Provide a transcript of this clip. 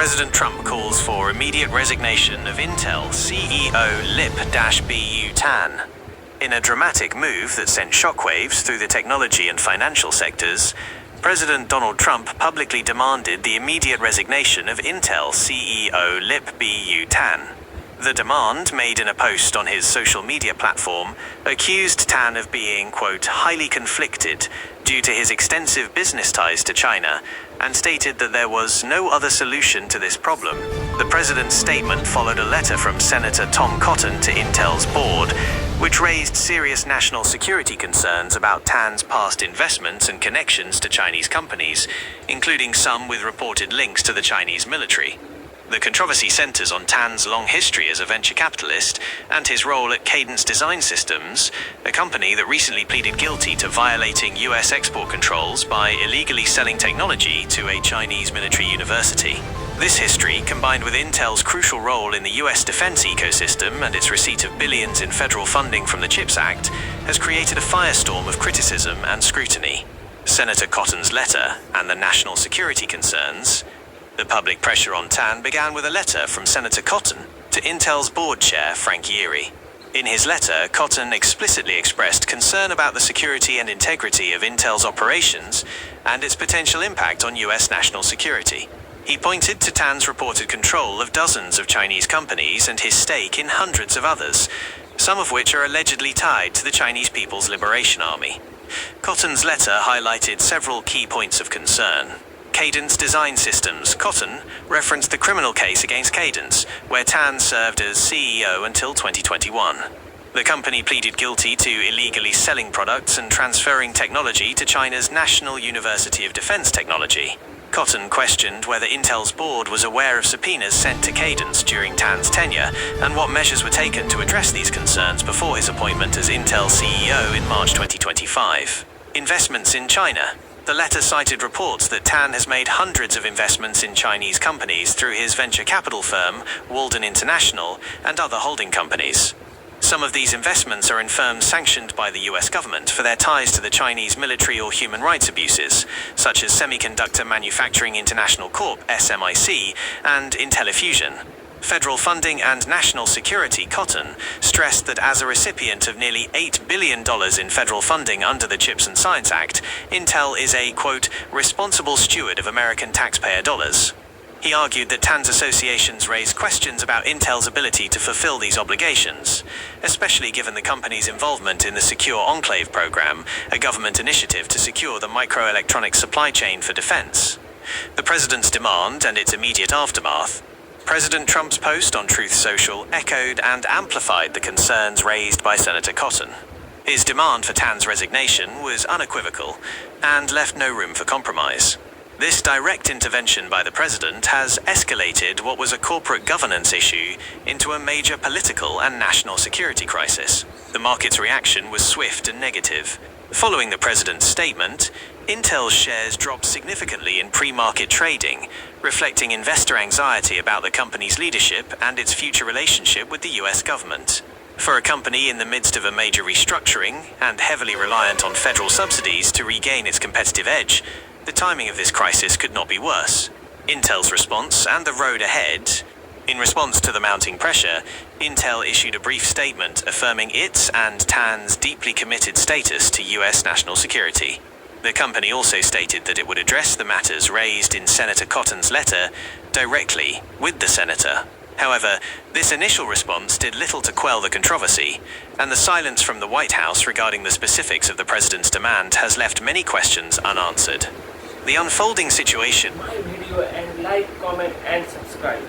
President Trump calls for immediate resignation of Intel ceochina-bu Tan. In a dramatic move that sent shockwaves through the technology and financial sectors, President Donald Trump publicly demanded the immediate resignation of Intel ceochina-bu Tan. The demand, made in a post on his social media platform, accused Tan of being, quote, highly conflicted due to his extensive business ties to China, and stated that there was no other solution to this problem. The president's statement followed a letter from Senator Tom Cotton to Intel's board, which raised serious national security concerns about Tan's past investments and connections to Chinese companies, including some with reported links to the Chinese military. The controversy centers on Tan's long history as a venture capitalist and his role at Cadence Design Systems, a company that recently pleaded guilty to violating US export controls by illegally selling technology to a Chinese military university. This history, combined with Intel's crucial role in the US defense ecosystem and its receipt of billions in federal funding from the CHIPS Act, has created a firestorm of criticism and scrutiny. Senator Cotton's letter and the national security concerns. The public pressure on Tan began with a letter from Senator Cotton to Intel's board chair, Frank Yeary. In his letter, Cotton explicitly expressed concern about the security and integrity of Intel's operations and its potential impact on US national security. He pointed to Tan's reported control of dozens of Chinese companies and his stake in hundreds of others, some of which are allegedly tied to the Chinese People's Liberation Army. Cotton's letter highlighted several key points of concern. Cadence Design Systems. Cotton referenced the criminal case against Cadence, where Tan served as CEO until 2021. The company pleaded guilty to illegally selling products and transferring technology to China's National University of Defense Technology. Cotton questioned whether Intel's board was aware of subpoenas sent to Cadence during Tan's tenure and what measures were taken to address these concerns before his appointment as Intel CEO in March 2025. Investments in China. The letter cited reports that Tan has made hundreds of investments in Chinese companies through his venture capital firm, Walden International, and other holding companies. Some of these investments are in firms sanctioned by the US government for their ties to the Chinese military or human rights abuses, such as Semiconductor Manufacturing International Corp. SMIC, and Intellifusion. Federal funding and national security. Cotton stressed that as a recipient of nearly $8 billion in federal funding under the CHIPS and Science Act, Intel is a, quote, responsible steward of American taxpayer dollars. He argued that Tan's associations raise questions about Intel's ability to fulfill these obligations, especially given the company's involvement in the Secure Enclave program, a government initiative to secure the microelectronics supply chain for defense. The president's demand and its immediate aftermath. President Trump's post on Truth Social echoed and amplified the concerns raised by Senator Cotton. His demand for Tan's resignation was unequivocal and left no room for compromise. This direct intervention by the president has escalated what was a corporate governance issue into a major political and national security crisis. The market's reaction was swift and negative. Following the president's statement, Intel's shares dropped significantly in pre-market trading, reflecting investor anxiety about the company's leadership and its future relationship with the US government. For a company in the midst of a major restructuring and heavily reliant on federal subsidies to regain its competitive edge, the timing of this crisis could not be worse. Intel's response and the road ahead. In response to the mounting pressure, Intel issued a brief statement affirming its and Tan's deeply committed status to US national security. The company also stated that it would address the matters raised in Senator Cotton's letter directly with the senator. However, this initial response did little to quell the controversy, and the silence from the White House regarding the specifics of the president's demand has left many questions unanswered. The unfolding situation. My video and like, comment and subscribe.